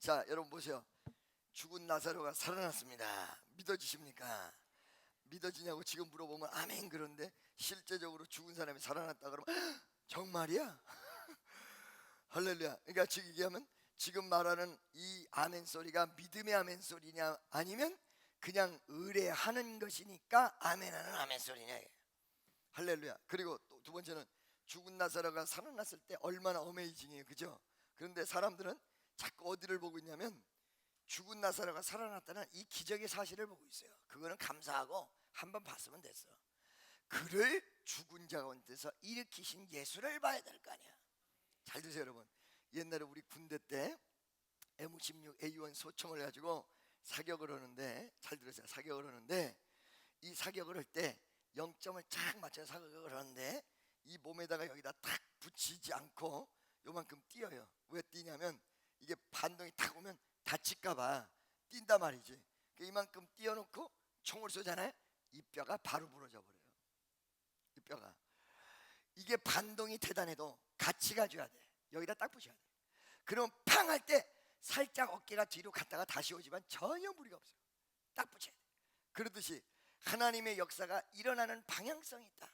자, 여러분 보세요. 죽은 나사로가 살아났습니다. 믿어지십니까? 믿어지냐고 지금 물어보면 아멘. 그런데 실제적으로 죽은 사람이 살아났다 그러면 정말이야? 할렐루야. 그러니까 즉 얘기하면 지금 말하는 이 아멘 소리가 믿음의 아멘 소리냐 아니면 그냥 의뢰하는 것이니까 아멘하는 아멘 소리냐. 할렐루야. 그리고 또 두 번째는 죽은 나사로가 살아났을 때 얼마나 어메이징해요, 그죠? 그런데 사람들은 자꾸 어디를 보고 있냐면 죽은 나사로가 살아났다는 이 기적의 사실을 보고 있어요. 그거는 감사하고 한번 봤으면 됐어. 그를 죽은 자 가운데서 일으키신 예수를 봐야 될 거 아니야. 잘 드세요, 여러분. 옛날에 우리 군대 때 M16 A1 소총을 가지고 사격을 하는데, 잘 들으세요. 사격을 하는데 이 사격을 할 때 0점을 쫙 맞춰서 사격을 하는데 이 몸에다가 여기다 탁 붙이지 않고 요만큼 띄어요. 왜 띄냐면 이게 반동이 탁 오면 다칠까봐 뛴단 말이지. 이만큼 띄어놓고 총을 쏘잖아요. 이 뼈가 바로 부러져 버려요. 이 뼈가. 이게 반동이 대단해도 같이 가줘야 돼. 여기다 딱 붙여야 돼. 그럼 팡 할 때 살짝 어깨가 뒤로 갔다가 다시 오지만 전혀 무리가 없어요. 딱 붙여야 돼. 그러듯이 하나님의 역사가 일어나는 방향성이 있다.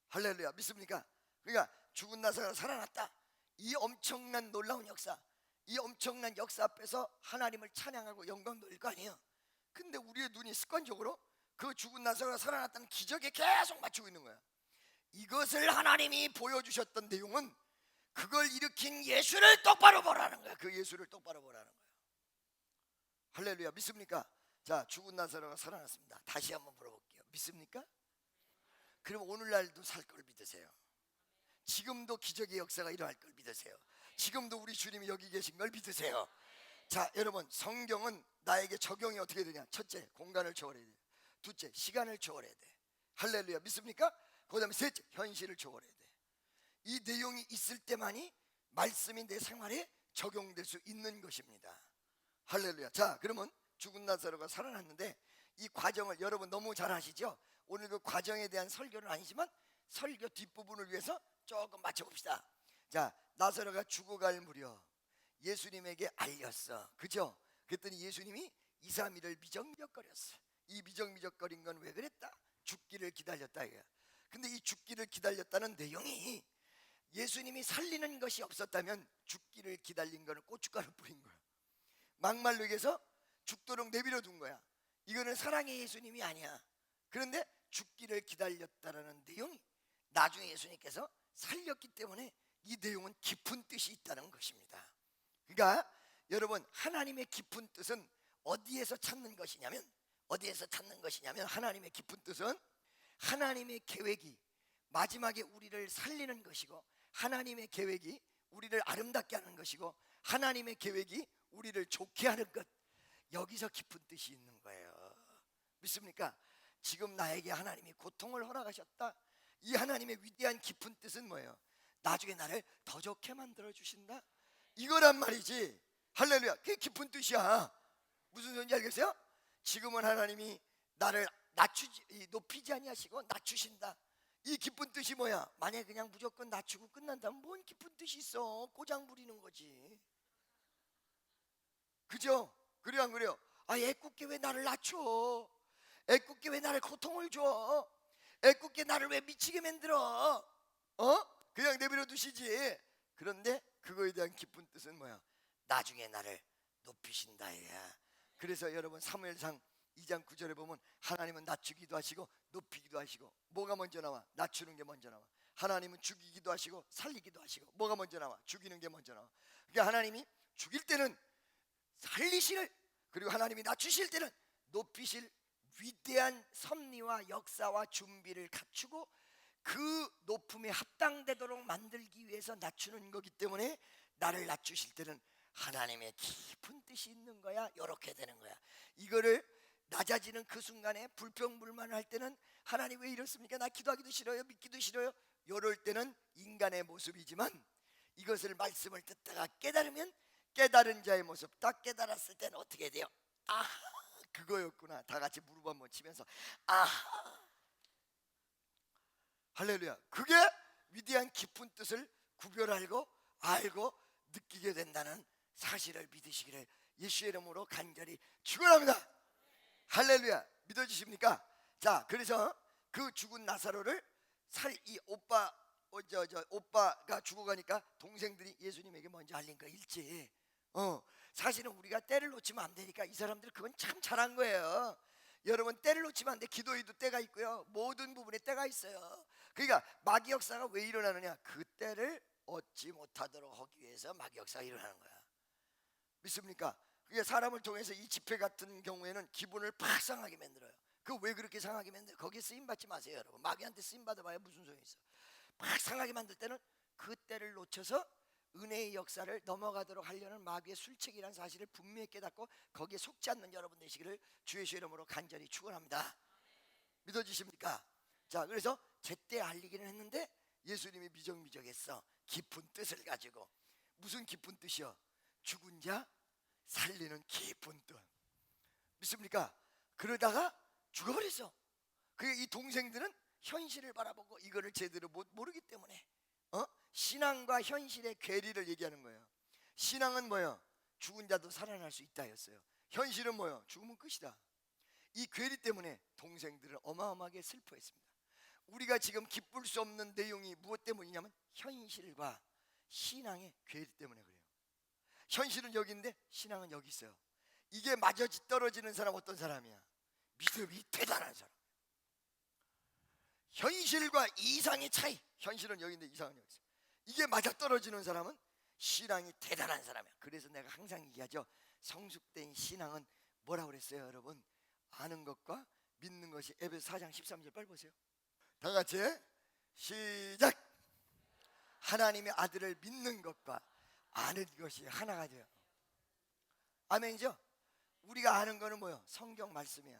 할렐루야. 믿습니까? 그러니까 죽은 나사로가 살아났다. 이 엄청난 놀라운 역사, 이 엄청난 역사 앞에서 하나님을 찬양하고 영광 돌릴 거 아니에요. 근데 우리의 눈이 습관적으로 그 죽은 나사로가 살아났다는 기적에 계속 맞추고 있는 거야. 이것을 하나님이 보여주셨던 내용은 그걸 일으킨 예수를 똑바로 보라는 거야. 그 예수를 똑바로 보라는 거야. 할렐루야. 믿습니까? 자, 죽은 나사로가 살아났습니다. 다시 한번 물어볼게요. 믿습니까? 그럼 오늘날도 살 걸 믿으세요. 지금도 기적의 역사가 일어날 걸 믿으세요. 지금도 우리 주님이 여기 계신 걸 믿으세요. 자, 여러분, 성경은 나에게 적용이 어떻게 되냐? 첫째, 공간을 초월해야 돼. 둘째, 시간을 초월해야 돼. 할렐루야. 믿습니까? 그 다음에 셋째, 현실을 초월해야 돼. 이 내용이 있을 때만이 말씀이 내 생활에 적용될 수 있는 것입니다. 할렐루야. 자, 그러면 죽은 나사로가 살아났는데 이 과정을 여러분 너무 잘 아시죠? 오늘 그 과정에 대한 설교는 아니지만 설교 뒷부분을 위해서 조금 맞춰봅시다. 자, 나사로가 죽어갈 무렵 예수님에게 알렸어. 그죠? 그랬더니 예수님이 2, 3일을 미적미적거렸어. 이 미적미적거린 건 왜 그랬다? 죽기를 기다렸다 이거야. 근데 이 죽기를 기다렸다는 내용이 예수님이 살리는 것이 없었다면 죽기를 기다린 거는 고춧가루 뿌린 거야. 막말로 얘기해서 죽도록 내버려 둔 거야. 이거는 사랑의 예수님이 아니야. 그런데 죽기를 기다렸다라는 내용이 나중에 예수님께서 살렸기 때문에 이 내용은 깊은 뜻이 있다는 것입니다. 그러니까 여러분, 하나님의 깊은 뜻은 어디에서 찾는 것이냐면 하나님의 깊은 뜻은 하나님의 계획이 마지막에 우리를 살리는 것이고, 하나님의 계획이 우리를 아름답게 하는 것이고, 하나님의 계획이 우리를 좋게 하는 것, 여기서 깊은 뜻이 있는 거예요. 믿습니까? 지금 나에게 하나님이 고통을 허락하셨다. 이 하나님의 위대한 깊은 뜻은 뭐예요? 나중에 나를 더 좋게 만들어 주신다, 이거란 말이지. 할렐루야. 그게 깊은 뜻이야. 무슨 소리인지 알겠어요? 지금은 하나님이 나를 높이지 아니하시고 낮추신다. 이 깊은 뜻이 뭐야? 만약에 그냥 무조건 낮추고 끝난다면 뭔 깊은 뜻이 있어? 꼬장 부리는 거지. 그죠? 그래요 안 그래요? 아, 애꿎게 왜 나를 낮춰? 애꿎게 왜 나를 고통을 줘? 애꿎게 나를 왜 미치게 만들어? 그냥 내버려 두시지. 그런데 그거에 대한 깊은 뜻은 뭐야? 나중에 나를 높이신다 이야. 그래서 여러분 사무엘상 2장 9절에 보면 하나님은 낮추기도 하시고 높이기도 하시고, 뭐가 먼저 나와? 낮추는 게 먼저 나와. 하나님은 죽이기도 하시고 살리기도 하시고, 뭐가 먼저 나와? 죽이는 게 먼저 나와. 그러니까 하나님이 죽일 때는 살리실, 그리고 하나님이 낮추실 때는 높이실 위대한 섭리와 역사와 준비를 갖추고 그 높음에 합당되도록 만들기 위해서 낮추는 거기 때문에 나를 낮추실 때는 하나님의 깊은 뜻이 있는 거야. 이렇게 되는 거야. 이거를 낮아지는 그 순간에 불평불만할 때는 하나님 왜 이렇습니까? 나 기도하기도 싫어요, 믿기도 싫어요, 이럴 때는 인간의 모습이지만 이것을 말씀을 듣다가 깨달으면 깨달은 자의 모습, 딱 깨달았을 때는 어떻게 돼요? 아, 그거였구나. 다 같이 무릎 한번 치면서 아, 할렐루야. 그게 위대한 깊은 뜻을 구별하고 알고 느끼게 된다는 사실을 믿으시기를 예수의 이름으로 간절히 축원합니다. 할렐루야. 믿어주십니까? 자, 그래서 그 죽은 나사로를 이 오빠가 죽어가니까 동생들이 예수님에게 먼저 알린 거 일찍. 사실은 우리가 때를 놓치면 안 되니까 이 사람들 그건 참 잘한 거예요. 여러분, 때를 놓치면 안 돼. 기도에도 때가 있고요, 모든 부분에 때가 있어요. 그러니까 마귀 역사가 왜 일어나느냐? 그 때를 얻지 못하도록 하기 위해서 마귀 역사가 일어나는 거야. 믿습니까? 그게 사람을 통해서 이 집회 같은 경우에는 기분을 팍 상하게 만들어요. 그 왜 그렇게 상하게 만들어요? 거기에 쓰임 받지 마세요, 여러분. 마귀한테 쓰임 받아봐야 무슨 소용이 있어. 팍 상하게 만들 때는 그 때를 놓쳐서 은혜의 역사를 넘어가도록 하려는 마귀의 술책이라는 사실을 분명히 깨닫고 거기에 속지 않는 여러분 되시기를 주의 이름으로 간절히 축원합니다. 믿어지십니까? 자, 그래서 제때 알리기는 했는데 예수님이 미적미적했어. 깊은 뜻을 가지고. 무슨 깊은 뜻이요? 죽은 자 살리는 깊은 뜻. 믿습니까? 그러다가 죽어버렸어. 이 동생들은 현실을 바라보고 이거를 제대로 모르기 때문에 신앙과 현실의 괴리를 얘기하는 거예요. 신앙은 뭐예요? 죽은 자도 살아날 수 있다였어요. 현실은 뭐예요? 죽으면 끝이다. 이 괴리 때문에 동생들은 어마어마하게 슬퍼했습니다. 우리가 지금 기쁠 수 없는 내용이 무엇 때문이냐면 현실과 신앙의 괴리 때문에 그래요. 현실은 여기 있는데 신앙은 여기 있어요. 이게 마저 떨어지는 사람 어떤 사람이야? 믿음이 대단한 사람. 현실과 이상의 차이. 현실은 여기 있는데 이상은 여기 있어요. 이게 맞아 떨어지는 사람은 신앙이 대단한 사람이야. 그래서 내가 항상 얘기하죠. 성숙된 신앙은 뭐라고 그랬어요, 여러분? 아는 것과 믿는 것이. 에베소 4장 13절 빨리 보세요. 다 같이 시작. 하나님의 아들을 믿는 것과 아는 것이 하나가 돼요. 아멘이죠? 우리가 아는 거는 뭐예요? 성경 말씀이야.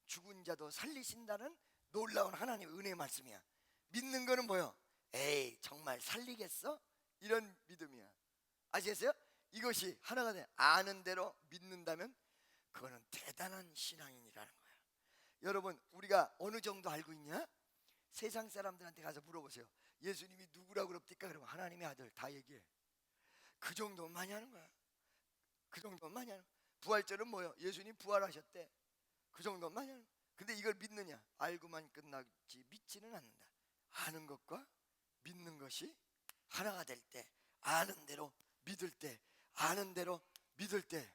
죽은 자도 살리신다는 놀라운 하나님의 은혜의 말씀이야. 믿는 거는 뭐예요? 에이, 정말 살리겠어? 이런 믿음이야. 아시겠어요? 이것이 하나가 돼. 아는 대로 믿는다면 그거는 대단한 신앙인이라는 거야. 여러분, 우리가 어느 정도 알고 있냐? 세상 사람들한테 가서 물어보세요. 예수님이 누구라고 그럽니까? 그러면 하나님의 아들 다 얘기해. 그 정도면 많이 하는 거야. 그 정도면 많이 하는 거야. 부활절은 뭐예요? 예수님 부활하셨대. 그 정도면 많이 하는 거야. 근데 이걸 믿느냐? 알고만 끝나지 믿지는 않는다. 아는 것과 믿는 것이 하나가 될 때, 아는 대로 믿을 때, 아는 대로 믿을 때.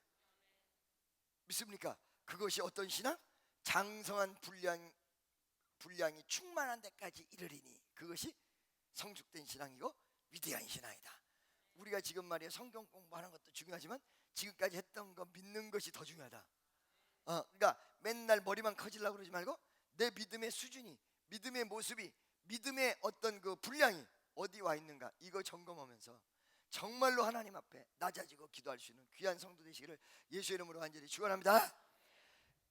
믿습니까? 그것이 어떤 신앙? 장성한 분량이 충만한 데까지 이르리니 그것이 성숙된 신앙이고 위대한 신앙이다. 우리가 지금 말이에요, 성경 공부하는 것도 중요하지만 지금까지 했던 거 믿는 것이 더 중요하다. 그러니까 맨날 머리만 커지려고 그러지 말고 내 믿음의 수준이, 믿음의 모습이, 믿음의 어떤 그 분량이 어디 와 있는가, 이거 점검하면서 정말로 하나님 앞에 낮아지고 기도할 수 있는 귀한 성도 되시기를 예수의 이름으로 간절히 축원합니다.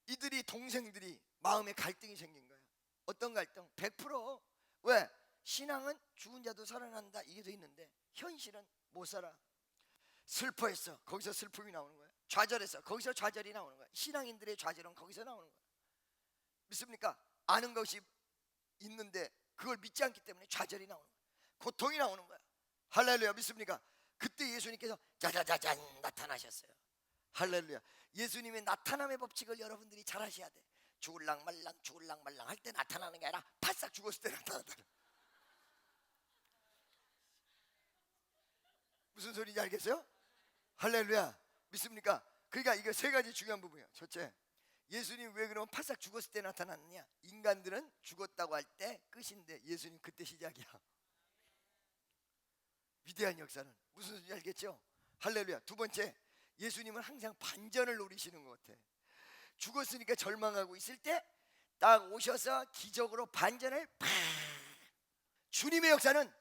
이들이 동생들이 마음에 갈등이 생긴 거예요. 어떤 갈등? 100%. 왜? 신앙은 죽은 자도 살아난다 이게 돼 있는데 현실은 못 살아. 슬퍼했어. 거기서 슬픔이 나오는 거예요. 좌절했어. 거기서 좌절이 나오는 거예요. 신앙인들의 좌절은 거기서 나오는 거예요. 믿습니까? 아는 것이 있는데 그걸 믿지 않기 때문에 좌절이 나오는 거예요. 고통이 나오는 거예요. 할렐루야. 믿습니까? 그때 예수님께서 짜자자잔 나타나셨어요. 할렐루야. 예수님의 나타남의 법칙을 여러분들이 잘 아셔야 돼. 죽을랑 말랑 죽을랑 말랑 할 때 나타나는 게 아니라 바싹 죽었을 때 나타나다. 무슨 소리인지 알겠어요? 할렐루야. 믿습니까? 그러니까 이거 세 가지 중요한 부분이에요. 첫째, 예수님 왜 그러면 바싹 죽었을 때 나타났느냐? 인간들은 죽었다고 할 때 끝인데 예수님 그때 시작이야. 위대한 역사는 무슨 소리인지 알겠죠? 할렐루야. 두 번째, 예수님은 항상 반전을 노리시는 것 같아. 죽었으니까 절망하고 있을 때 딱 오셔서 기적으로 반전을 팍. 주님의 역사는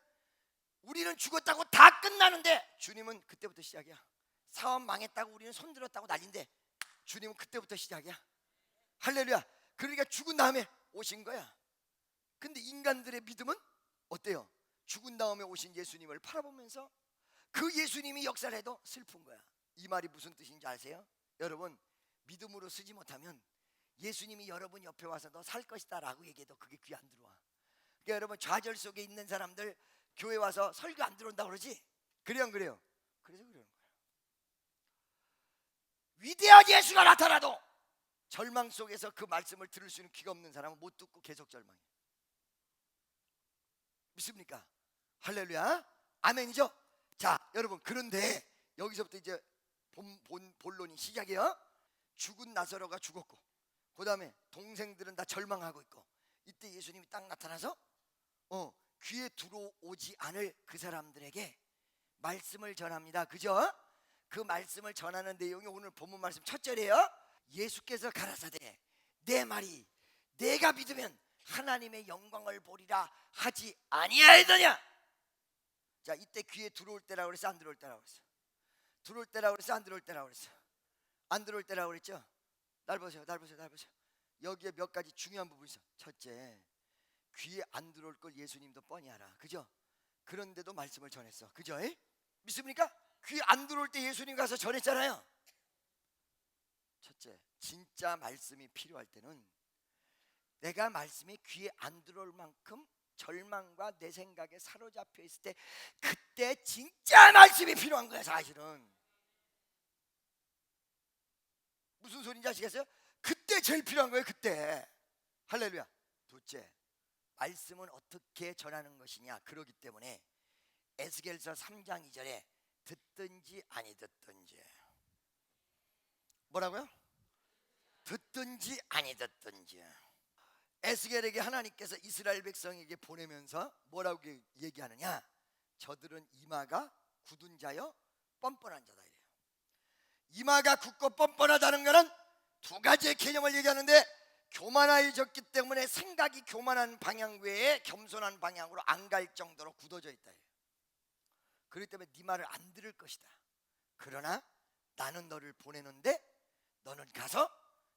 우리는 죽었다고 다 끝나는데 주님은 그때부터 시작이야. 사업 망했다고 우리는 손들었다고 난린데 주님은 그때부터 시작이야. 할렐루야. 그러니까 죽은 다음에 오신 거야. 근데 인간들의 믿음은 어때요? 죽은 다음에 오신 예수님을 바라보면서 그 예수님이 역사를 해도 슬픈 거야. 이 말이 무슨 뜻인지 아세요? 여러분, 믿음으로 쓰지 못하면 예수님이 여러분 옆에 와서 너 살 것이다 라고 얘기해도 그게 귀 안 들어와. 그러니까 여러분, 좌절 속에 있는 사람들 교회 와서 설교 안 들어온다고 그러지? 그래요 안 그래요? 그래서 그러는 거야. 위대한 예수가 나타나도 절망 속에서 그 말씀을 들을 수 있는 귀가 없는 사람은 못 듣고 계속 절망해. 믿습니까? 할렐루야. 아멘이죠? 자, 여러분, 그런데 여기서부터 이제 본론이 시작이에요. 죽은 나사로가 죽었고, 그 다음에 동생들은 다 절망하고 있고, 이때 예수님이 딱 나타나서 귀에 들어오지 않을 그 사람들에게 말씀을 전합니다. 그죠? 그 말씀을 전하는 내용이 오늘 본문 말씀 첫 절이에요. 예수께서 가라사대 내 말이 내가 믿으면 하나님의 영광을 보리라 하지 아니하였느냐. 자, 이때 귀에 들어올 때라고 그랬어, 안 들어올 때라고 그랬어? 들어올 때라고 그랬어, 안 들어올 때라고 그랬어? 안 들어올 때라고 그랬죠? 날 보세요, 날 보세요, 날 보세요. 여기에 몇 가지 중요한 부분이 있어. 첫째, 귀에 안 들어올 걸 예수님도 뻔히 알아. 그죠? 그런데도 말씀을 전했어. 그죠? 믿습니까? 귀에 안 들어올 때 예수님 가서 전했잖아요. 첫째, 진짜 말씀이 필요할 때는 내가 말씀이 귀에 안 들어올 만큼 절망과 내 생각에 사로잡혀 있을 때, 그때 진짜 말씀이 필요한 거야. 사실은 무슨 소리인지 아시겠어요? 그때 제일 필요한 거예요. 그때. 할렐루야. 둘째, 말씀은 어떻게 전하는 것이냐. 그러기 때문에 에스겔서 3장 2절에 듣든지 아니 듣든지, 뭐라고요? 듣든지 아니 듣든지. 에스겔에게 하나님께서 이스라엘 백성에게 보내면서 뭐라고 얘기하느냐? 저들은 이마가 굳은 자여 뻔뻔한 자다 이래요. 이마가 굳고 뻔뻔하다는 것은 두 가지의 개념을 얘기하는데, 교만해졌기 때문에 생각이 교만한 방향 외에 겸손한 방향으로 안 갈 정도로 굳어져 있다 이래요. 그렇기 때문에 네 말을 안 들을 것이다. 그러나 나는 너를 보내는데 너는 가서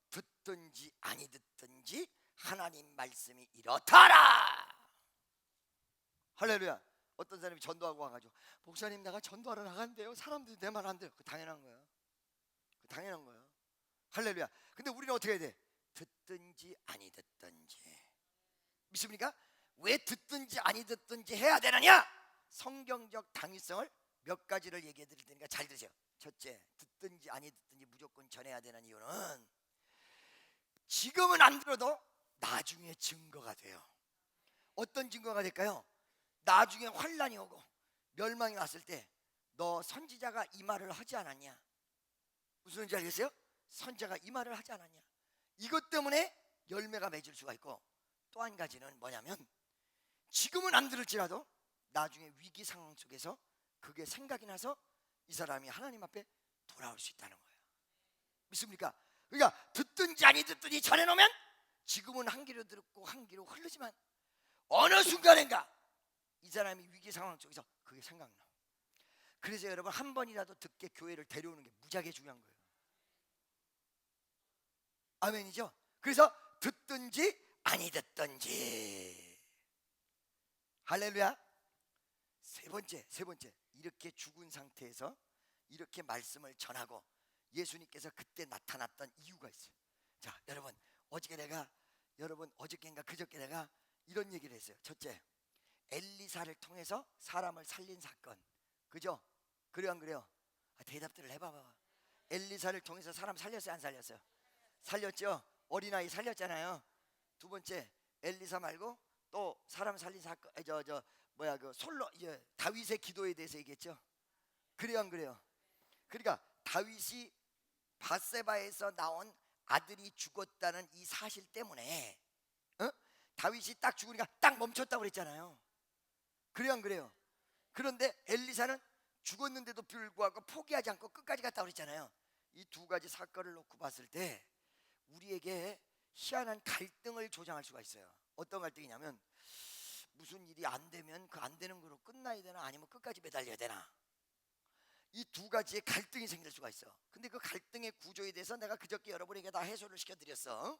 듣든지 아니 듣든지 하나님 말씀이 이렇다라. 할렐루야. 어떤 사람이 전도하고 와가지고, 목사님 내가 전도하러 나간대요, 사람들이 내 말 안 돼요. 그 당연한 거예요. 그 당연한 거예요. 할렐루야. 근데 우리는 어떻게 해야 돼? 듣든지 아니 듣든지. 믿습니까? 왜 듣든지 아니 듣든지 해야 되느냐? 성경적 당위성을 몇 가지를 얘기해 드릴 테니까 잘 들으세요. 첫째, 듣든지 아니 듣든지 무조건 전해야 되는 이유는 지금은 안 들어도 나중에 증거가 돼요. 어떤 증거가 될까요? 나중에 환란이 오고 멸망이 왔을 때 너 선지자가 이 말을 하지 않았냐? 무슨 소리인지 알겠어요? 선지자가 이 말을 하지 않았냐? 이것 때문에 열매가 맺을 수가 있고, 또 한 가지는 뭐냐면 지금은 안 들을지라도 나중에 위기 상황 속에서 그게 생각이 나서 이 사람이 하나님 앞에 돌아올 수 있다는 거예요. 믿습니까? 그러니까 듣든지 아니 듣든지 전해놓으면 지금은 한 귀로 듣고 한 귀로 흐르지만 어느 순간인가 이 사람이 위기 상황 속에서 그게 생각나. 그래서 여러분, 한 번이라도 듣게 교회를 데려오는 게 무지하게 중요한 거예요. 아멘이죠? 그래서 듣든지 아니 듣든지. 할렐루야. 세 번째, 이렇게 죽은 상태에서 이렇게 말씀을 전하고 예수님께서 그때 나타났던 이유가 있어요. 자, 여러분, 어저께인가 그저께 내가 이런 얘기를 했어요. 첫째, 엘리사를 통해서 사람을 살린 사건. 그죠? 그래요 안 그래요? 대답들을 해봐봐. 엘리사를 통해서 사람 살렸어요, 안 살렸어요? 살렸죠. 어린아이 살렸잖아요. 두 번째, 엘리사 말고 또 사람 살린 사건, 그 솔로, 이제 다윗의 기도에 대해서 얘기했죠. 그래요 안 그래요? 그러니까 다윗이 밧세바에서 나온 아들이 죽었다는 이 사실 때문에 다윗이 딱 죽으니까 딱 멈췄다고 그랬잖아요. 그래요 안 그래요? 그런데 엘리사는 죽었는데도 불구하고 포기하지 않고 끝까지 갔다고 그랬잖아요. 이 두 가지 사건을 놓고 봤을 때 우리에게 희한한 갈등을 조장할 수가 있어요. 어떤 갈등이냐면, 무슨 일이 안 되면 그 안 되는 거로 끝나야 되나, 아니면 끝까지 매달려야 되나. 이 두 가지의 갈등이 생길 수가 있어. 근데 그 갈등의 구조에 대해서 내가 그저께 여러분에게 다 해소를 시켜드렸어.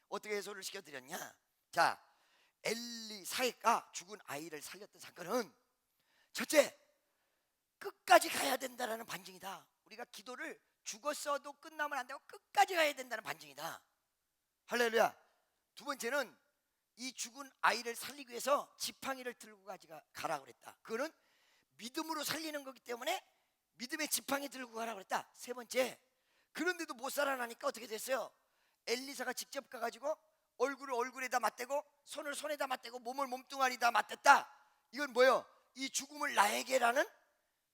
어떻게 해소를 시켜드렸냐? 자, 엘리사가 죽은 아이를 살렸던 사건은 첫째, 끝까지 가야 된다라는 반증이다. 우리가 기도를 죽었어도 끝나면 안 되고 끝까지 가야 된다는 반증이다. 할렐루야. 두 번째는 이 죽은 아이를 살리기 위해서 지팡이를 들고 가라 그랬다. 그거는 믿음으로 살리는 거기 때문에 믿음의 지팡이 들고 가라 그랬다. 세 번째, 그런데도 못 못 살아나니까 어떻게 됐어요? 엘리사가 직접 가가지고 얼굴을 얼굴에다 맞대고 손을 손에다 맞대고 몸을 몸뚱아리에다 맞댔다. 이건 뭐예요? 이 죽음을 나에게라는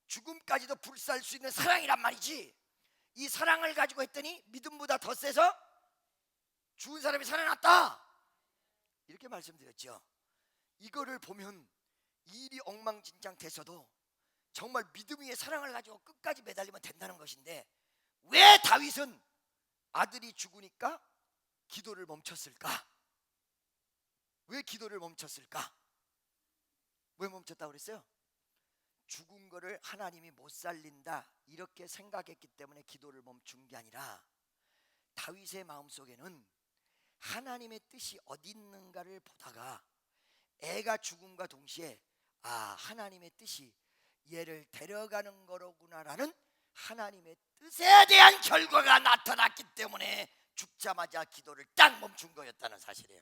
죽음까지도 불사할 수 있는 사랑이란 말이지. 이 사랑을 가지고 했더니 믿음보다 더 세서 죽은 사람이 살아났다, 이렇게 말씀드렸죠. 이거를 보면 일이 엉망진창 돼서도 정말 믿음 위에 사랑을 가지고 끝까지 매달리면 된다는 것인데, 왜 다윗은 아들이 죽으니까 기도를 멈췄을까? 왜 기도를 멈췄을까? 왜 멈췄다고 그랬어요? 죽은 거를 하나님이 못 살린다 이렇게 생각했기 때문에 기도를 멈춘 게 아니라, 다윗의 마음속에는 하나님의 뜻이 어디 있는가를 보다가 애가 죽음과 동시에 하나님의 뜻이 얘를 데려가는 거로구나라는 하나님의 뜻에 대한 결과가 나타났기 때문에 죽자마자 기도를 딱 멈춘 거였다는 사실이에요.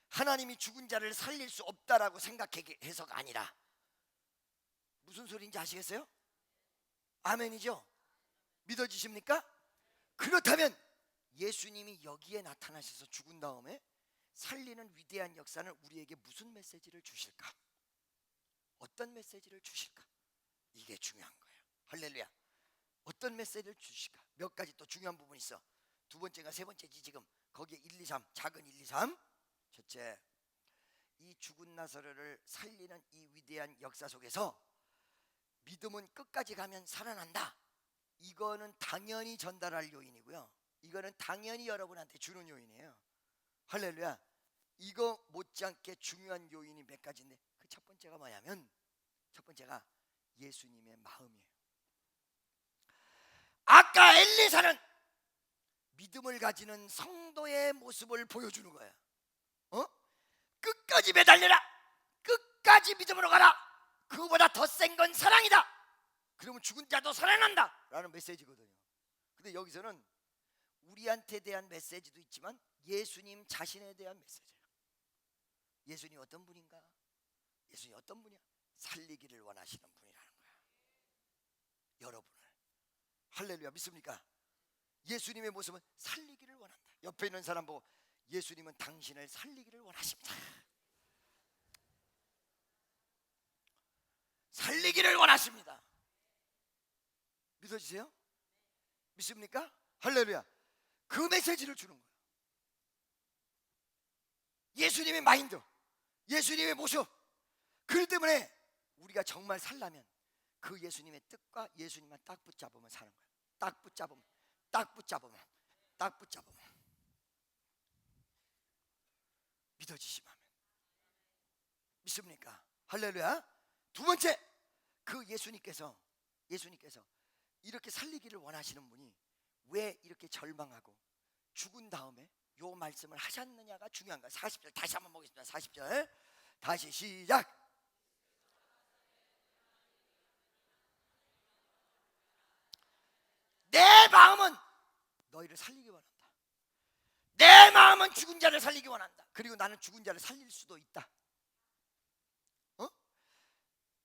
하나님이 죽은 자를 살릴 수 없다라고 생각해서가 아니라, 무슨 소리인지 아시겠어요? 아멘이죠? 믿어지십니까? 그렇다면 예수님이 여기에 나타나셔서 죽은 다음에 살리는 위대한 역사는 우리에게 무슨 메시지를 주실까? 어떤 메시지를 주실까? 이게 중요한 거예요. 할렐루야. 어떤 메시지를 주실까? 몇 가지 또 중요한 부분이 있어. 두 번째가 세 번째지. 지금 거기에 1, 2, 3, 작은 1, 2, 3. 첫째, 이 죽은 나사로를 살리는 이 위대한 역사 속에서 믿음은 끝까지 가면 살아난다, 이거는 당연히 전달할 요인이고요, 이거는 당연히 여러분한테 주는 요인이에요. 할렐루야. 이거 못지않게 중요한 요인이 몇 가지인데, 그 첫 번째가 뭐냐면, 첫 번째가 예수님의 마음이에요. 아까 엘리사는 믿음을 가지는 성도의 모습을 보여주는 거예요. 끝까지 매달려라, 끝까지 믿음으로 가라, 그거보다 더 센 건 사랑이다, 그러면 죽은 자도 살아난다 라는 메시지거든요. 근데 여기서는 우리한테 대한 메시지도 있지만 예수님 자신에 대한 메시지예요. 예수님 어떤 분인가? 예수님 어떤 분이야? 살리기를 원하시는 분이라는 거야, 여러분을. 할렐루야. 믿습니까? 예수님의 모습은 살리기를 원한다. 옆에 있는 사람 보고, 예수님은 당신을 살리기를 원하십니다. 살리기를 원하십니다. 믿어지세요? 믿습니까? 할렐루야. 그 메시지를 주는 거예요. 예수님의 마인드, 예수님의 모습. 그렇기 때문에 우리가 정말 살려면 그 예수님의 뜻과 예수님만 딱 붙잡으면 사는 거예요. 딱 붙잡으면, 딱 붙잡으면, 딱 붙잡으면. 믿어지시면 믿습니까? 할렐루야. 두 번째, 그 예수님께서 이렇게 살리기를 원하시는 분이 왜 이렇게 절망하고 죽은 다음에 요 말씀을 하셨느냐가 중요한 거예요. 40절 다시 한번 보겠습니다. 40절 다시 시작. 내 마음은 너희를 살리기 원한다. 내 마음은 죽은 자를 살리기 원한다. 그리고 나는 죽은 자를 살릴 수도 있다.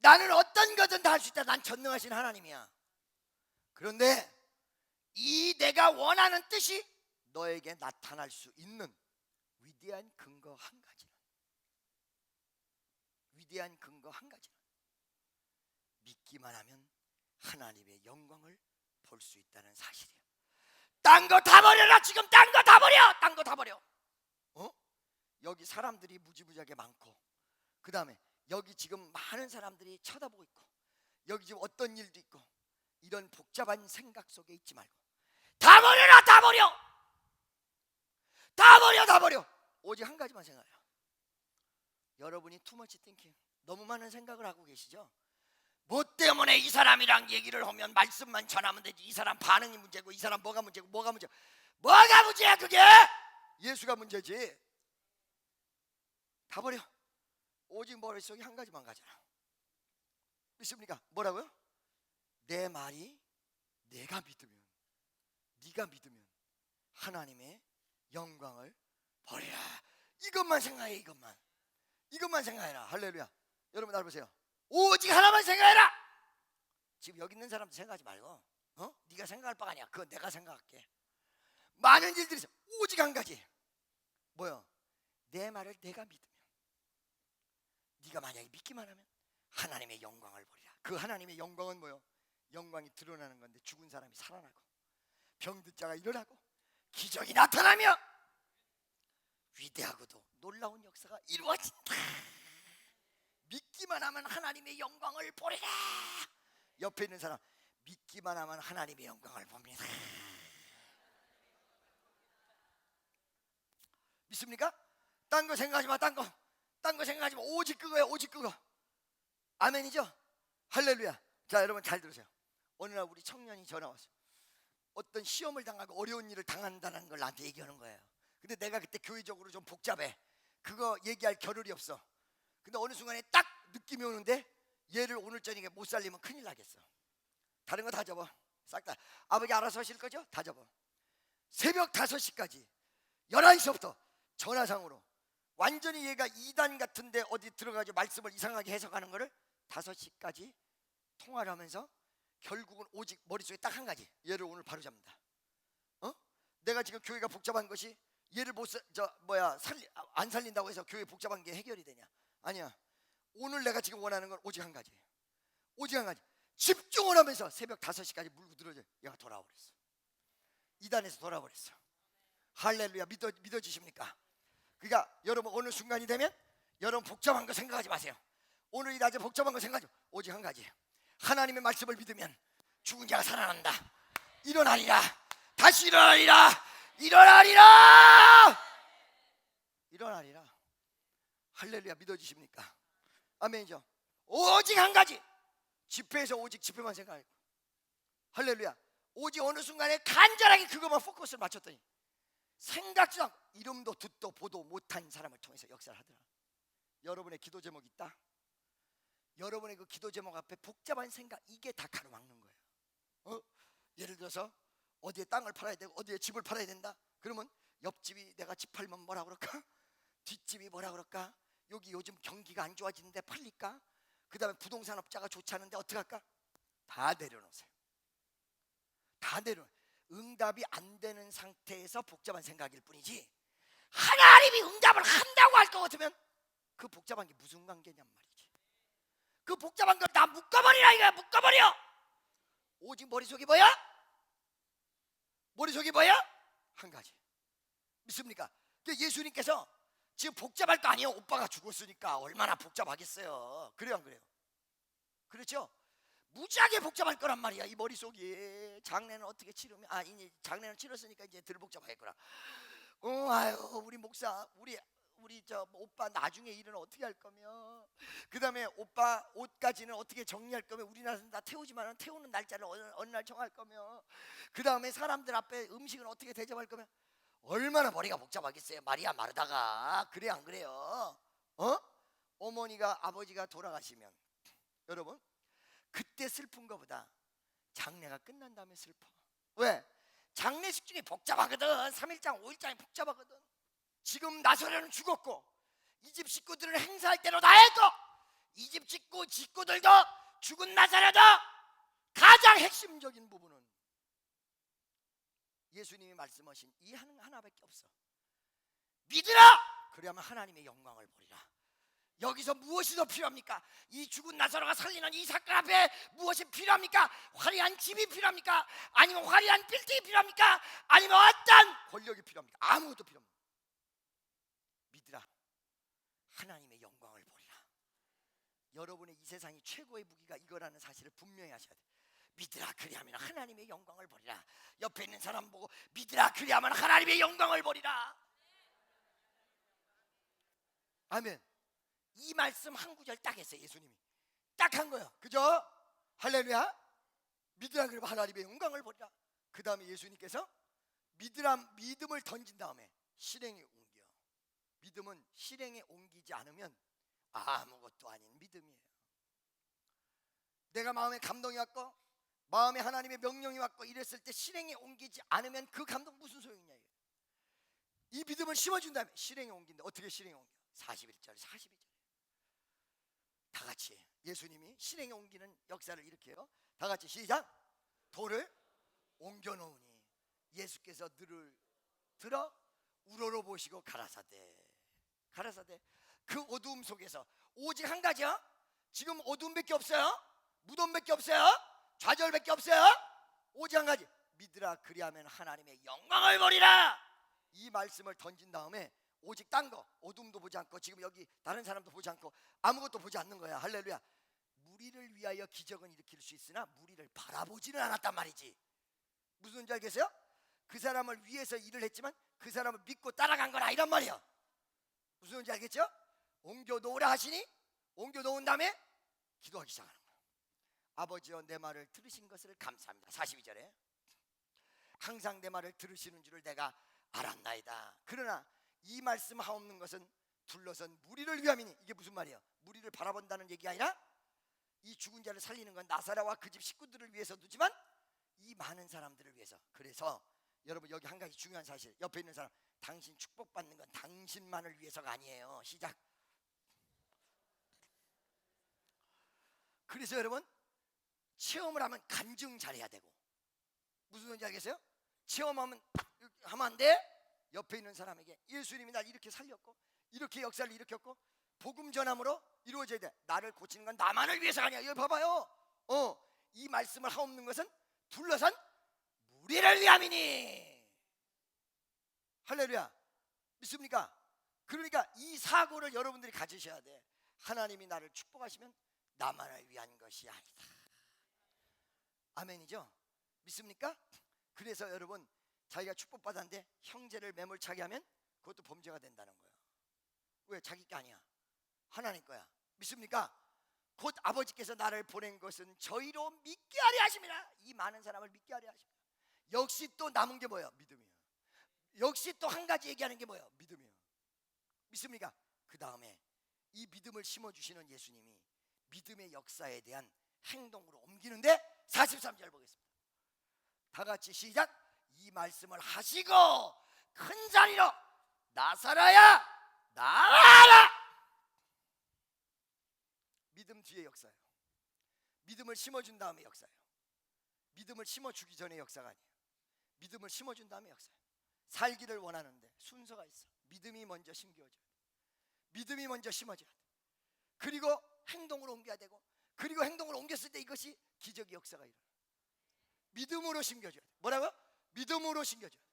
나는 어떤 거든 다 할 수 있다. 난 전능하신 하나님이야. 그런데 이 내가 원하는 뜻이 너에게 나타날 수 있는 위대한 근거 한 가지는, 위대한 근거 한 가지는 믿기만 하면 하나님의 영광을 볼 수 있다는 사실이야. 딴 거 다 버려라. 지금 딴 거 다 버려. 딴 거 다 버려. 여기 사람들이 무지무지하게 많고, 그 다음에 여기 지금 많은 사람들이 쳐다보고 있고, 여기 지금 어떤 일도 있고, 이런 복잡한 생각 속에 있지 말고 다 버려라. 다 버려. 다 버려. 다 버려. 오직 한 가지만 생각해요. 여러분이 투머치 띵킹, 너무 많은 생각을 하고 계시죠? 뭐 때문에 이 사람이랑 얘기를 하면 말씀만 전하면 되지, 이 사람 반응이 문제고, 이 사람 뭐가 문제고, 뭐가 문제야 그게? 예수가 문제지. 다 버려. 오직 머릿속에 한 가지만 가져라. 믿습니까? 뭐라고요? 내 말이 내가 믿으면, 네가 믿으면 하나님의 영광을 버려라. 이것만 생각해. 이것만 생각해라. 할렐루야. 여러분 나를 보세요. 오직 하나만 생각해라. 지금 여기 있는 사람도 생각하지 말고, 네가 생각할 바가 아니야. 그건 내가 생각할게. 많은 일들이 있어. 오직 한 가지. 뭐요? 내 말을 내가 믿으면, 네가 만약에 믿기만 하면 하나님의 영광을 보리라. 그 하나님의 영광은 뭐요? 영광이 드러나는 건데, 죽은 사람이 살아나고 병든 자가 일어나고 기적이 나타나며 위대하고도 놀라운 역사가 이루어진다. 믿기만 하면 하나님의 영광을 보리라. 옆에 있는 사람, 믿기만 하면 하나님의 영광을 봅니다. 믿습니까? 딴 거 생각하지 마. 딴 거 생각하지 마. 오직 그거야. 오직 그거. 아멘이죠? 할렐루야. 자, 여러분 잘 들으세요. 어느 날 우리 청년이 전화 왔어요. 어떤 시험을 당하고 어려운 일을 당한다는 걸 나한테 얘기하는 거예요. 근데 내가 그때 교회적으로 좀 복잡해. 그거 얘기할 겨를이 없어. 근데 어느 순간에 딱 느낌이 오는데, 얘를 오늘 저녁에 못 살리면 큰일 나겠어. 다른 거 다 접어. 싹 다. 아버지 알아서 하실 거죠? 다 접어. 새벽 5시까지 11시부터 전화상으로 완전히 얘가 이단 같은데 어디 들어가서 말씀을 이상하게 해석하는 거를 5시까지 통화를 하면서 결국은 오직 머릿속에 딱 한 가지, 얘를 오늘 바로 잡는다. 내가 지금 교회가 복잡한 것이 얘를 안 살린다고 해서 교회 복잡한 게 해결이 되냐? 아니야. 오늘 내가 지금 원하는 건 오직 한 가지예요. 오직 한 가지. 집중을 하면서 새벽 5시까지 물고 들어져. 얘가 돌아버렸어. 이단에서 돌아버렸어. 할렐루야. 믿어지십니까? 그러니까 여러분 어느 순간이 되면 여러분 복잡한 거 생각하지 마세요. 오늘 이 낮에 복잡한 거 생각하지 마. 오직 한 가지. 하나님의 말씀을 믿으면 죽은 자가 살아난다. 일어나리라. 다시 일어나리라. 일어나리라. 일어나리라. 할렐루야. 믿어지십니까? 아멘이죠. 오직 한 가지. 집회에서 오직 집회만 생각하고, 할렐루야. 오직 어느 순간에 간절하게 그것만 포커스를 맞췄더니 생각지도 않고 이름도 듣도 보도 못한 사람을 통해서 역사를 하더라. 여러분의 기도 제목이 있다. 여러분의 그 기도 제목 앞에 복잡한 생각, 이게 다 가로막는 거예요. 예를 들어서 어디에 땅을 팔아야 되고 어디에 집을 팔아야 된다. 그러면 옆집이 내가 집 팔면 뭐라 그럴까? 뒷집이 뭐라 그럴까? 여기 요즘 경기가 안 좋아지는데 팔릴까? 그 다음에 부동산업자가 좋지 않은데 어떡할까? 다 내려놓으세요. 다 응답이 안 되는 상태에서 복잡한 생각일 뿐이지, 하나님이 응답을 한다고 할 것 같으면 그 복잡한 게 무슨 관계냔 말이지. 그 복잡한 걸 다 묶어버리라 이거야. 묶어버려. 오직 머릿속이 뭐야? 머릿속이 뭐야? 한 가지. 믿습니까? 예수님께서 지금 복잡할 거 아니에요. 오빠가 죽었으니까 얼마나 복잡하겠어요. 그래요 안 그래요? 그렇죠? 무지하게 복잡할 거란 말이야. 이 머릿속이. 장례는 어떻게 치르면, 이제 장례는 치렀으니까 이제 덜 복잡하겠구나. 아유 우리 목사, 우리 저 오빠 나중에 일은 어떻게 할 거며, 그 다음에 오빠 옷까지는 어떻게 정리할 거며, 우리나라는 다 태우지만 태우는 날짜를 어느 날 정할 거며, 그 다음에 사람들 앞에 음식은 어떻게 대접할 거며, 얼마나 머리가 복잡하겠어요. 마리아 마르다가. 그래요 안 그래요? 어머니가 아버지가 돌아가시면 여러분 그때 슬픈 거보다 장례가 끝난 다음에 슬퍼. 왜? 장례식 중에 복잡하거든. 3일장 5일장이 복잡하거든. 지금 나사로는 죽었고 이 집 식구들은 행사할 대로 다 했고, 이 집 식구들도 죽은 나사로도 가장 핵심적인 부분은 예수님이 말씀하신 이 하나밖에 없어. 믿으라. 그래야만 하나님의 영광을 보리라. 여기서 무엇이 더 필요합니까? 이 죽은 나사로가 살리는 이 사건 앞에 무엇이 필요합니까? 화려한 집이 필요합니까? 아니면 화려한 빌딩이 필요합니까? 아니면 어떤 권력이 필요합니까? 아무것도 필요 없습니다. 믿으라. 하나님의 영광을 보리라. 여러분의 이 세상이 최고의 무기가 이거라는 사실을 분명히 하셔야 돼요. 믿으라. 그리하면 하나님의 영광을 보리라. 옆에 있는 사람 보고 믿으라. 그리하면 하나님의 영광을 보리라. 아멘. 이 말씀 한 구절 딱 했어요. 예수님이 딱 한 거예요. 그죠? 할렐루야. 믿으라. 그리고 하나님의 영광을 보리라. 그 다음에 예수님께서 믿음을 던진 다음에 실행에 옮겨. 믿음은 실행에 옮기지 않으면 아무것도 아닌 믿음이에요. 내가 마음에 감동이 왔고 마음에 하나님의 명령이 왔고 이랬을 때 실행에 옮기지 않으면 그 감동 무슨 소용이냐. 이 믿음을 심어준 다음에 실행에 옮긴다. 어떻게 실행에 옮겨? 41절 42절 다 같이 예수님이 실행에 옮기는 역사를 이렇게 해요. 다 같이 시작. 돌을 옮겨 놓으니 예수께서 너를 들어 우러러 보시고 가라사대 그 어두움 속에서 오직 한 가지요. 지금 어두움밖에 없어요. 무덤밖에 없어요. 좌절밖에 없어요. 오직 한 가지, 믿으라 그리하면 하나님의 영광을 보리라. 이 말씀을 던진 다음에 오직 딴 거, 어둠도 보지 않고 지금 여기 다른 사람도 보지 않고 아무것도 보지 않는 거야. 할렐루야. 무리를 위하여 기적은 일으킬 수 있으나 무리를 바라보지는 않았단 말이지. 무슨 소리인지 알겠어요? 그 사람을 위해서 일을 했지만 그 사람을 믿고 따라간 건 아니란 말이야. 무슨 소리인지 알겠죠? 옮겨 놓으라 하시니 옮겨 놓은 다음에 기도하기 시작하는 거야. 아버지여 내 말을 들으신 것을 감사합니다. 42절에 항상 내 말을 들으시는 줄을 내가 알았나이다. 그러나 이 말씀 하옵는 것은 둘러선 무리를 위함이니. 이게 무슨 말이에요? 무리를 바라본다는 얘기 아니라 이 죽은 자를 살리는 건 나사로와 그 집 식구들을 위해서도지만 이 많은 사람들을 위해서. 그래서 여러분 여기 한 가지 중요한 사실, 옆에 있는 사람, 당신 축복받는 건 당신만을 위해서가 아니에요. 시작. 그래서 여러분 체험을 하면 간증 잘해야 되고. 무슨 소리인지 알겠어요? 체험하면 하면 안 돼. 옆에 있는 사람에게 예수님이 날 이렇게 살렸고 이렇게 역사를 일으켰고 복음 전함으로 이루어져야 돼. 나를 고치는 건 나만을 위해서가 아니야. 여기 봐봐요. 이 말씀을 하옵는 것은 둘러선 무리를 위함이니. 할렐루야. 믿습니까? 그러니까 이 사고를 여러분들이 가지셔야 돼. 하나님이 나를 축복하시면 나만을 위한 것이 아니다. 아멘이죠? 믿습니까? 그래서 여러분 자기가 축복받았는데 형제를 매몰차게 하면 그것도 범죄가 된다는 거예요. 왜? 자기 게 아니야. 하나님 거야. 믿습니까? 곧 아버지께서 나를 보낸 것은 저희로 믿게 하려 하심이라. 이 많은 사람을 믿게 하려 하심이라. 역시 또 남은 게 뭐예요? 믿음이에요. 역시 또 한 가지 얘기하는 게 뭐예요? 믿음이에요. 믿습니까? 그 다음에 이 믿음을 심어주시는 예수님이 믿음의 역사에 대한 행동으로 옮기는데 43절 보겠습니다. 다 같이 시작. 이 말씀을 하시고 큰 자리로 나사로야 나와라. 믿음 뒤에 역사예요. 믿음을 심어준 다음에 역사예요. 믿음을 심어주기 전에 역사가 아니에요. 믿음을 심어준 다음에 역사예요. 살기를 원하는데 순서가 있어. 믿음이 먼저 심겨줘야 돼. 믿음이 먼저 심어져야 돼. 그리고 행동으로 옮겨야 되고, 그리고 행동으로 옮겼을 때 이것이 기적의 역사가 일어나. 믿음으로 심겨줘야 돼. 뭐라고요? 믿음으로 심겨줘야 돼.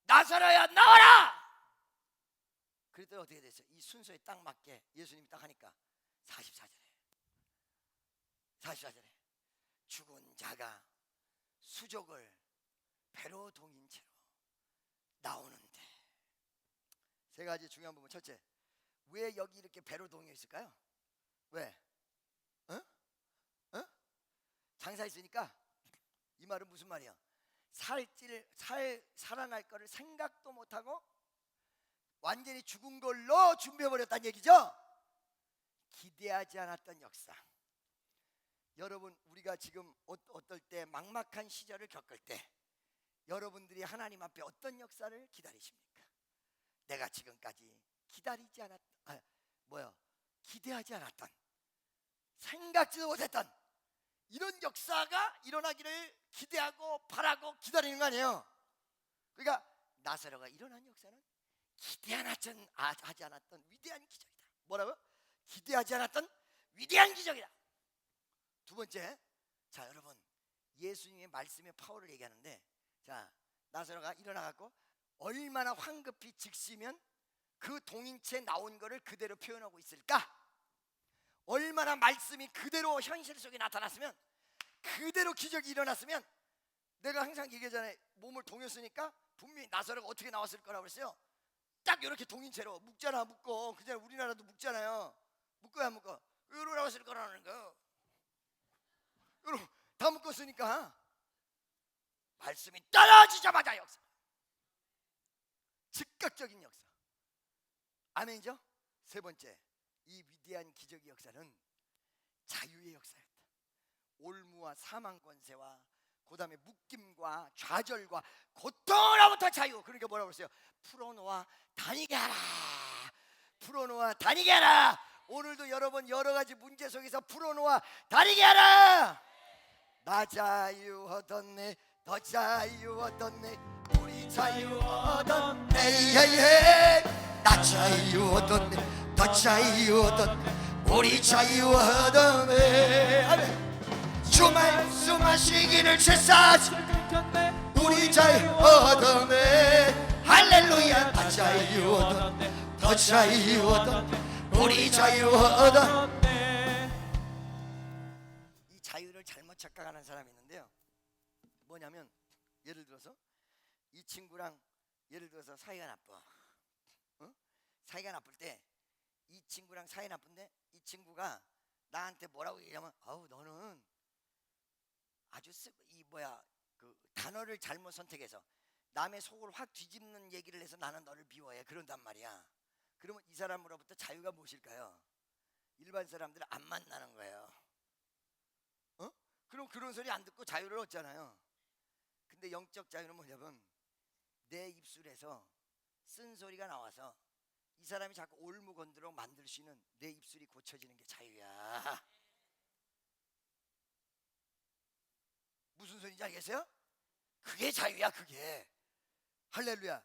나사로야 나와라. 그랬더니 어떻게 됐어요? 이 순서에 딱 맞게 예수님이 딱 하니까 44절에 죽은 자가 수족을 배로 동인 채로 나오는데, 세 가지 중요한 부분. 첫째, 왜 여기 이렇게 배로 동여 있을까요? 왜? 장사했으니까. 이 말은 무슨 말이야? 살아날 거를 생각도 못하고 완전히 죽은 걸로 준비해버렸다는 얘기죠. 기대하지 않았던 역사. 여러분 우리가 지금 어떨 때 막막한 시절을 겪을 때 여러분들이 하나님 앞에 어떤 역사를 기다리십니까? 내가 지금까지 기대하지 않았던, 생각지도 못했던 이런 역사가 일어나기를 기대하고 바라고 기다리는 거 아니에요? 그러니까 나사로가 일어난 역사는 하지 않았던 위대한 기적이다. 뭐라고요? 기대하지 않았던 위대한 기적이다. 두 번째, 자 여러분 예수님의 말씀의 파워를 얘기하는데, 자 나사로가 일어나갖고 얼마나 황급히 즉시면 그 동인체 나온 거를 그대로 표현하고 있을까? 얼마나 말씀이 그대로 현실 속에 나타났으면, 그대로 기적이 일어났으면. 내가 항상 얘기하잖아요. 몸을 동였으니까 분명히 나사로가 어떻게 나왔을 거라고 그랬어요. 딱 이렇게 동인체로 묶잖아. 묶어. 그냥 우리나라도 묶잖아요. 묶어야 묶어. 이리로 나왔을 거라는 거. 이리로 다 묶었으니까 말씀이 떨어지자마자 역사. 즉각적인 역사. 아멘이죠? 세 번째, 이 위대한 기적의 역사는 자유의 역사였다. 올무와 사망 권세와 그 다음에 묶임과 좌절과 고통으로부터 자유. 그러니까 뭐라고 그랬어요? 풀어놓아 다니게 하라. 풀어놓아 다니게 하라. 오늘도 여러분 여러 가지 문제 속에서 풀어놓아 다니게 하라. 나 자유 얻었네 더 자유 얻었네. 우리 자유 얻었네. 예예. 나 자유 얻었네. 더 자유 얻었네. 우리 자유 얻었네. 아멘. 주 말씀하시기를 채사시 우리 자유 얻었네. 할렐루야. 더 자유 얻었네. 더 자유 얻었네. 우리 자유 얻었네. 이 자유를 잘못 착각하는 사람이 있는데요. 뭐냐면 예를 들어서 이 친구랑 예를 들어서 사이가 나빠. 사이가 나쁠 때 이 친구랑 사이 나쁜데 이 친구가 나한테 뭐라고 얘기하면 아우 너는 아주 그 단어를 잘못 선택해서 남의 속을 확 뒤집는 얘기를 해서 나는 너를 미워해 그런단 말이야. 그러면 이 사람으로부터 자유가 무엇일까요? 일반 사람들은 안 만나는 거예요. 그럼 그런 소리 안 듣고 자유를 얻잖아요. 근데 영적 자유는 뭐냐면 내 입술에서 쓴소리가 나와서 이 사람이 자꾸 올무건드로 만들 수 있는 내 입술이 고쳐지는 게 자유야. 무슨 소리인지 알겠어요? 그게 자유야. 그게 할렐루야.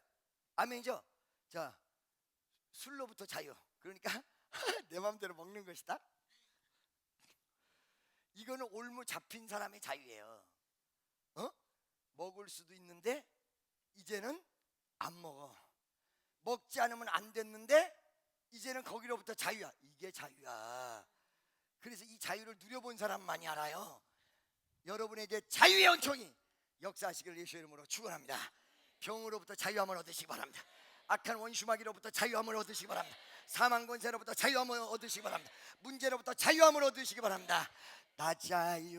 아멘이죠. 자, 술로부터 자유. 그러니까 내 마음대로 먹는 것이다. 이거는 올무 잡힌 사람의 자유예요. 먹을 수도 있는데 이제는 안 먹어. 먹지 않으면 안 됐는데 이제는 거기로부터 자유야. 이게 자유야. 그래서 이 자유를 누려본 사람만이 알아요. 여러분에게 자유의 은총이 역사하시길 예수의 이름으로 축원합니다. 병으로부터 자유함을 얻으시기 바랍니다. 악한 원수마귀로부터 자유함을 얻으시기 바랍니다. 사망 권세로부터 자유함을 얻으시기 바랍니다. 문제로부터 자유함을 얻으시기 바랍니다. 나 자유